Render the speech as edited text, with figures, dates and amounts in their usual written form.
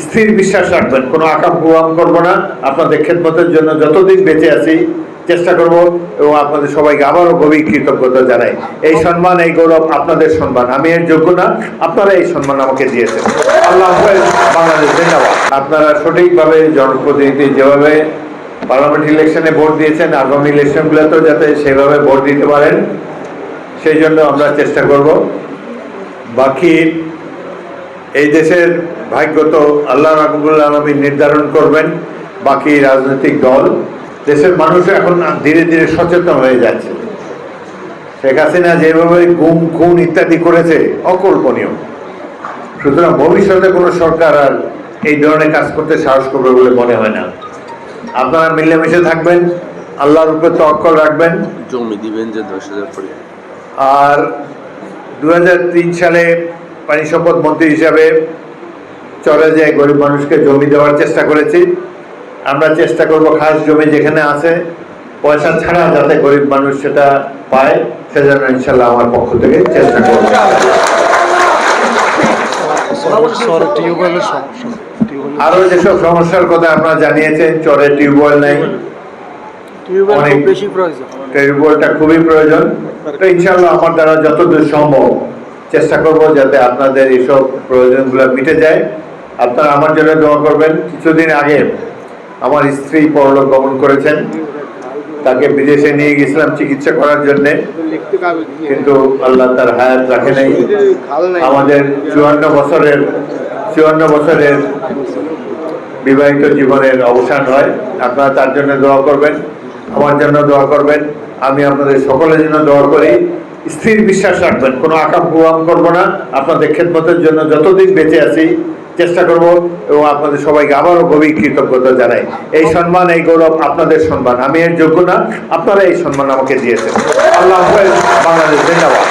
স্থির বিশ্বাস রাখবেন, কোনো আকাম কুয়াম করবো না। আপনাদের খেদমতের জন্য যতদিন বেঁচে আছি চেষ্টা করব এবং আপনাদের সবাইকে আবারও গভীর কৃতজ্ঞতা জানাই। এই সম্মান, এই গৌরব আপনাদের সম্মান, আমি এর যোগ্য না, আপনারা এই সম্মান আমাকে দিয়েছেন। আল্লাহ হাফেজ, বাংলাদেশ জিন্দাবাদ। আপনারা সঠিকভাবে জনপ্রতিনিধি যেভাবে পার্লামেন্ট ইলেকশনে ভোট দিয়েছেন, আগামী ইলেকশনগুলোতেও যাতে সেভাবে ভোট দিতে পারেন সেই জন্য আমরা চেষ্টা করব। বাকি এই দেশের ভাগ্য তো আল্লাহ রাব্বুল আলামিন নির্ধারণ করবেন। বাকি রাজনৈতিক দল, দেশের মানুষ এখন ধীরে ধীরে সচেতন হয়ে যাচ্ছে। শেখ হাসিনা যেভাবে গুম খুন ইত্যাদি করেছে অকল্পনীয়। সুতরাং ভবিষ্যতে কোনো সরকার আর এই ধরনের কাজ করতে সাহস করবে বলে মনে হয় না। আপনারা মিলেমিশে থাকবেন, আল্লাহর উপরে তাওয়াক্কুল রাখবেন। জমি দিবেন যে 10,000 করে। আর 2003 সালে পানি সম্পদ মন্ত্রী হিসাবে চরে যায় গরিব মানুষকে জমি দেওয়ার চেষ্টা করেছি। আমরা চেষ্টা করব খাস জমি যেখানে আছে পয়সা ছাড়া যাতে গরিব মানুষ সেটা পায়, সেজন্য ইনশাল্লাহ আমার পক্ষ থেকে চেষ্টা করব। আরো যেসব সমস্যার কথা আপনারা জানিয়েছেন, চরে টিউবওয়েল নেই, টিউবওয়েলটা খুবই প্রয়োজন। তো ইনশাল্লাহ আমার দ্বারা যতদূর সম্ভব চেষ্টা করব যাতে আপনাদের এইসব প্রয়োজনগুলো মিটে যায়। আপনারা আমার জন্য দোয়া করবেন। কিছুদিন আগে আমার স্ত্রী পরলোক গমন করেছেন, তাকে বিদেশে নিয়ে গেছিলাম চিকিৎসা করার জন্যে, কিন্তু আল্লাহ তার হায়াত রাখে নাই। আমাদের 54 বছরের বিবাহিত জীবনের অবসান হয়। আপনারা তার জন্য দোয়া করবেন, আমার জন্য দোয়া করবেন, আমি আপনাদের সকলের জন্য দোয়া করি। স্থির বিশ্বাস রাখবেন, কোনো আকাম কুয়াম করবো না। আপনাদের খেদমতের জন্য যতদিন বেঁচে আছি চেষ্টা করব এবং আপনাদের সবাইকে আবারও গভীর কৃতজ্ঞতা জানাই। এই সম্মান, এই গৌরব আপনাদের সম্মান, আমি এর যোগ্য না, আপনারা এই সম্মান আমাকে দিয়েছেন। আল্লাহ হাফেজ, বাংলাদেশ জিন্দাবাদ।